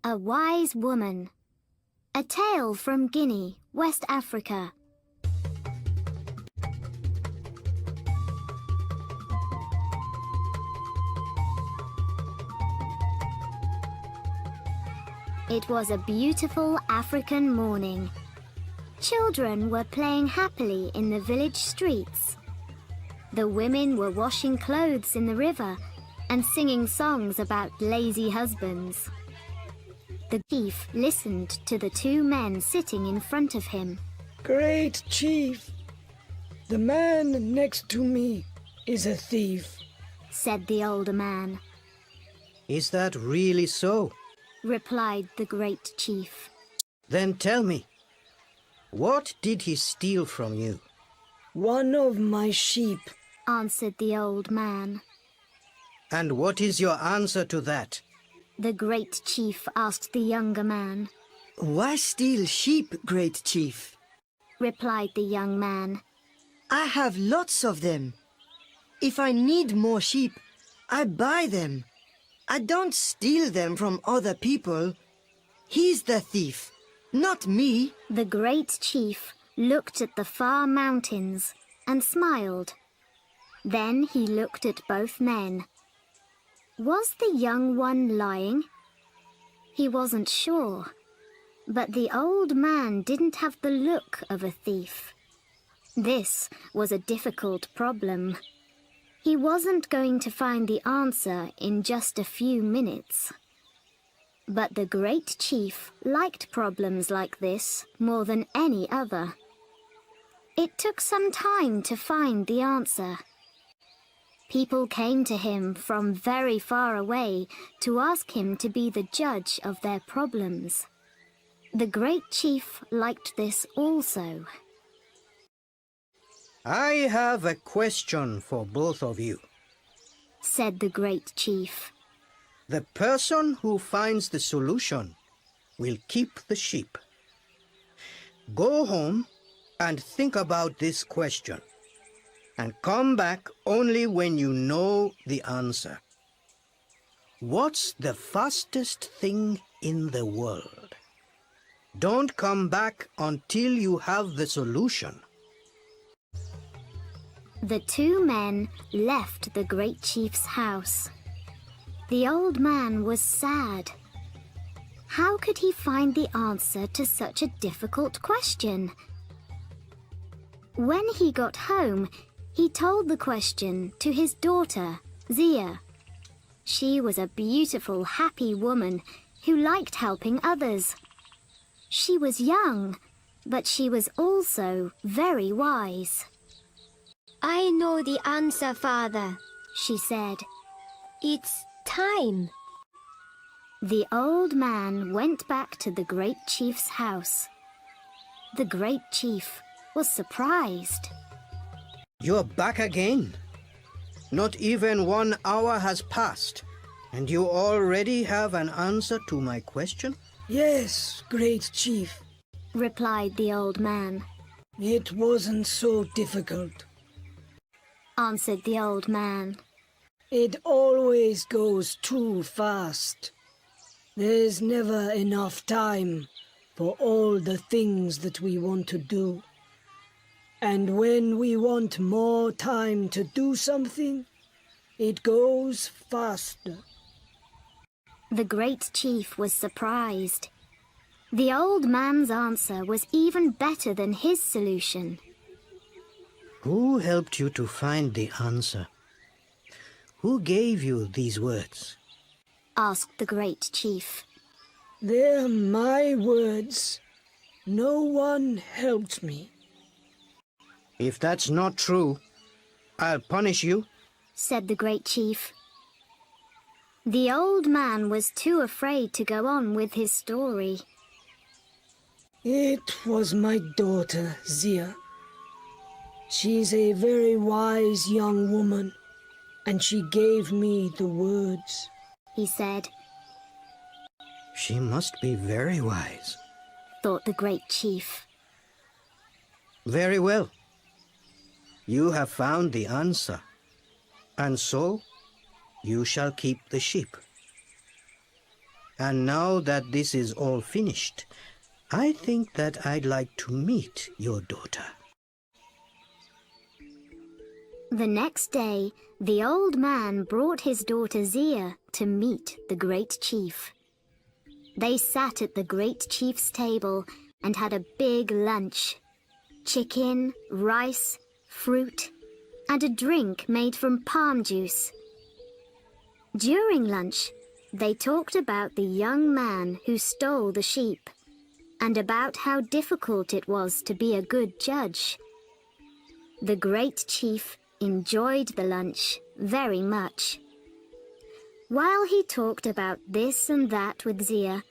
A Wise Woman. A tale from Guinea, West Africa. It was a beautiful African morning. Children were playing happily in the village streets. The women were washing clothes in the river and singing songs about lazy husbands. The chief listened to the two men sitting in front of him. Great chief, the man next to me is a thief, said the older man. Is that really so? Replied the great chief. Then tell me, what did he steal from you? one of my sheep. Answered the old man. And what is your answer to that? The great chief asked the younger man. Why steal sheep, great chief? Replied the young man. I have lots of them. If I need more sheep, I buy them. I don't steal them from other people. He's the thief, not me. The great chief looked at the far mountains and smiled. Then he looked at both men. Was the young one lying? He wasn't sure, but the old man didn't have the look of a thief. This was a difficult problem. He wasn't going to find the answer in just a few minutes. But the great chief liked problems like this more than any other. It took some time to find the answer. People came to him from very far away to ask him to be the judge of their problems. The great chief liked this also. I have a question for both of you, said the great chief. The person who finds the solution will keep the sheep. Go home and think about this question, and come back only when you know the answer. What's the fastest thing in the world? Don't come back until you have the solution. The two men left the great chief's house. The old man was sad. How could he find the answer to such a difficult question? When he got home, he told the question to his daughter, Zia. She was a beautiful, happy woman who liked helping others. She was young, but she was also very wise. I know the answer, Father, she said. It's time. The old man went back to the great chief's house. The great chief was surprised. You're back again. Not even 1 hour has passed, and you already have an answer to my question? Yes, great chief. Replied the old man. It wasn't so difficult. Answered the old man. It always goes too fast. There's never enough time for all the things that we want to do. And when we want more time to do something, it goes faster. The great chief was surprised. The old man's answer was even better than his solution. Who helped you to find the answer? Who gave you these words? Asked the great chief. They're my words. No one helped me. If that's not true, I'll punish you, said the great chief. The old man was too afraid to go on with his story. It was my daughter, Zia. She's a very wise young woman, and she gave me the words, he said. She must be very wise, thought the great chief. Very well. You have found the answer, and so you shall keep the sheep. And now that this is all finished, I think that I'd like to meet your daughter. The next day, the old man brought his daughter Zia to meet the great chief. They sat at the great chief's table and had a big lunch. Chicken, rice, fruit, and a drink made from palm juice. During lunch, they talked about the young man who stole the sheep and about how difficult it was to be a good judge. The great chief enjoyed the lunch very much. While he talked about this and that with Zia,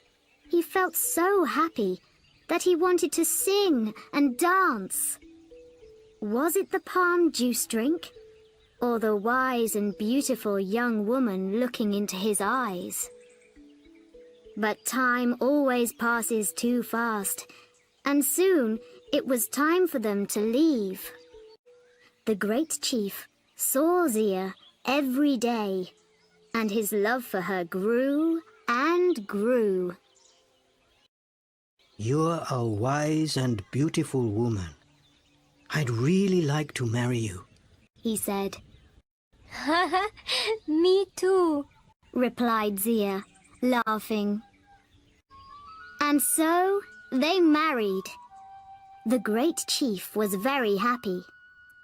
he felt so happy that he wanted to sing and dance. Was it the palm juice drink, or the wise and beautiful young woman looking into his eyes? But time always passes too fast, and soon it was time for them to leave. The great chief saw Zia every day, and his love for her grew and grew. You're a wise and beautiful woman. I'd really like to marry you, he said. Me too, replied Zia, laughing. And so they married. The great chief was very happy,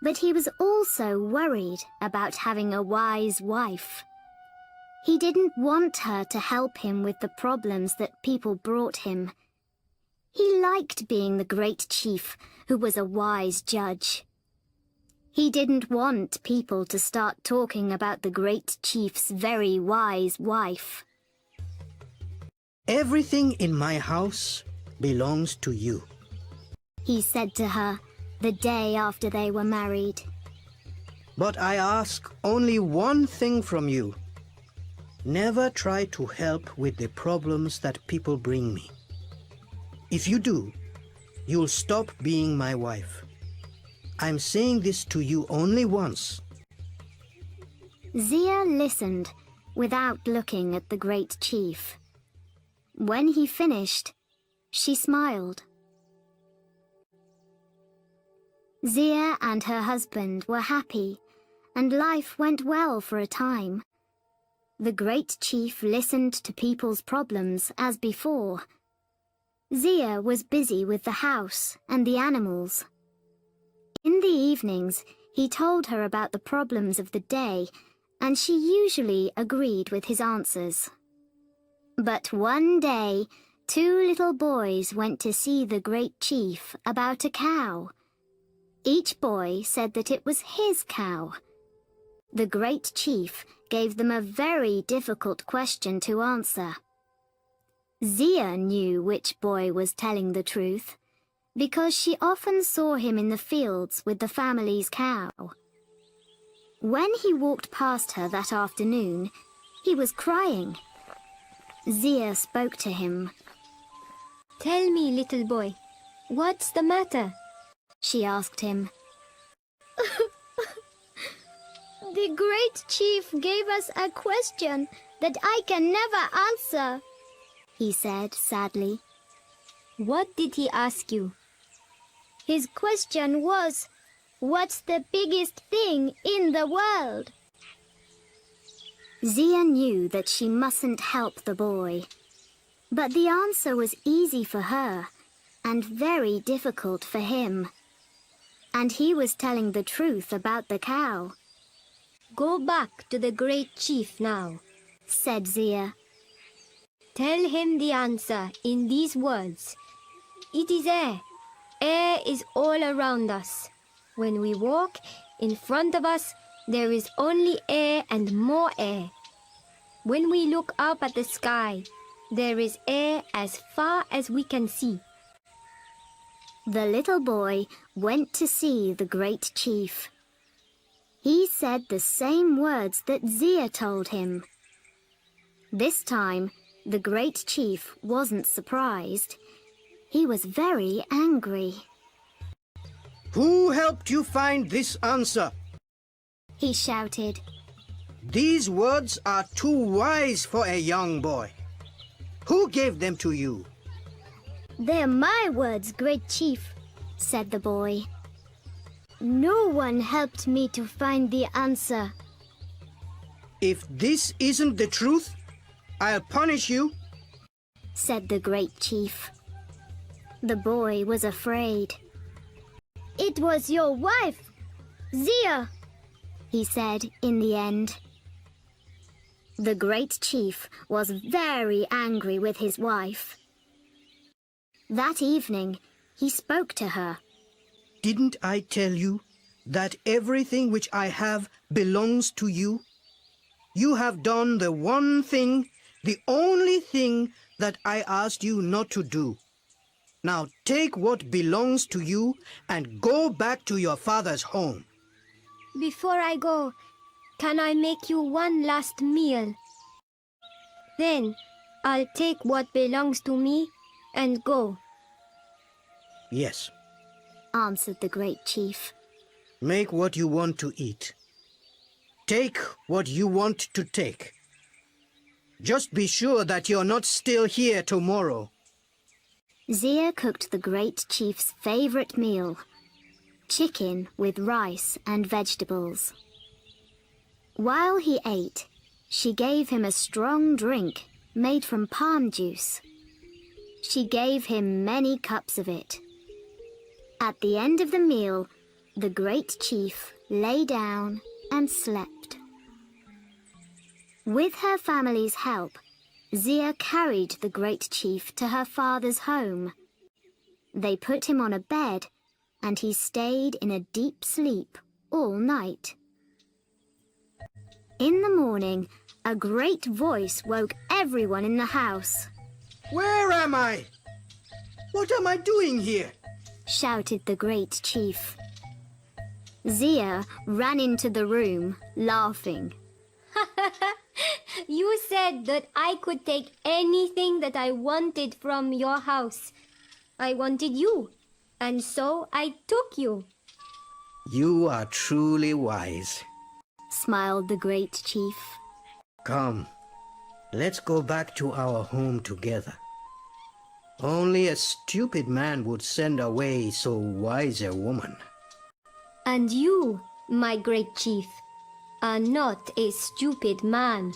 but he was also worried about having a wise wife. He didn't want her to help him with the problems that people brought him. He liked being the great chief who was a wise judge. He didn't want people to start talking about the great chief's very wise wife. Everything in my house belongs to you, he said to her the day after they were married. But I ask only one thing from you. Never try to help with the problems that people bring me. If you do, you'll stop being my wife. I'm saying this to you only once. Zia listened without looking at the great chief. When he finished, she smiled. Zia and her husband were happy, and life went well for a time. The great chief listened to people's problems as before. Zia was busy with the house and the animals. In the evenings, he told her about the problems of the day, and she usually agreed with his answers. But one day, 2 little boys went to see the great chief about a cow. Each boy said that it was his cow. The great chief gave them a very difficult question to answer. Zia knew which boy was telling the truth, because she often saw him in the fields with the family's cow. When he walked past her that afternoon, he was crying. Zia spoke to him. Tell me, little boy, what's the matter? She asked him. The great chief gave us a question that I can never answer, he said sadly. What did he ask you? His question was, what's the biggest thing in the world? Zia knew that she mustn't help the boy. But the answer was easy for her and very difficult for him. And he was telling the truth about the cow. Go back to the great chief now, said Zia. Tell him the answer in these words. It is air. Air is all around us. When we walk, in front of us, there is only air and more air. When we look up at the sky, there is air as far as we can see. The little boy went to see the great chief. He said the same words that Zia told him. This time, the great chief wasn't surprised. He was very angry. Who helped you find this answer? He shouted. These words are too wise for a young boy. Who gave them to you? They're my words, great chief, said the boy. No one helped me to find the answer. If this isn't the truth, I'll punish you, said the great chief. The boy was afraid. It was your wife, Zia, he said in the end. The great chief was very angry with his wife. That evening, he spoke to her. Didn't I tell you that everything which I have belongs to you? You have done the one thing, the only thing that I asked you not to do. Now take what belongs to you and go back to your father's home. Before I go, can I make you one last meal? Then I'll take what belongs to me and go, Yes, answered the great chief. make what you want to eat. Take what you want to take. Just be sure that you're not still here tomorrow. Zia cooked the great chief's favorite meal, chicken with rice and vegetables. While he ate, she gave him a strong drink made from palm juice. She gave him many cups of it. At the end of the meal, the great chief lay down and slept. With her family's help, Zia carried the great chief to her father's home. They put him on a bed, and he stayed in a deep sleep all night. In the morning, a great voice woke everyone in the house. Where am I? What am I doing here? Shouted the great chief. Zia ran into the room, laughing. You said that I could take anything that I wanted from your house. I wanted you, and so I took you. You are truly wise. Smiled the great chief. Come, let's go back to our home together. Only a stupid man would send away so wise a woman. And you, my great chief, are not a stupid man,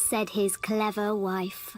said his clever wife.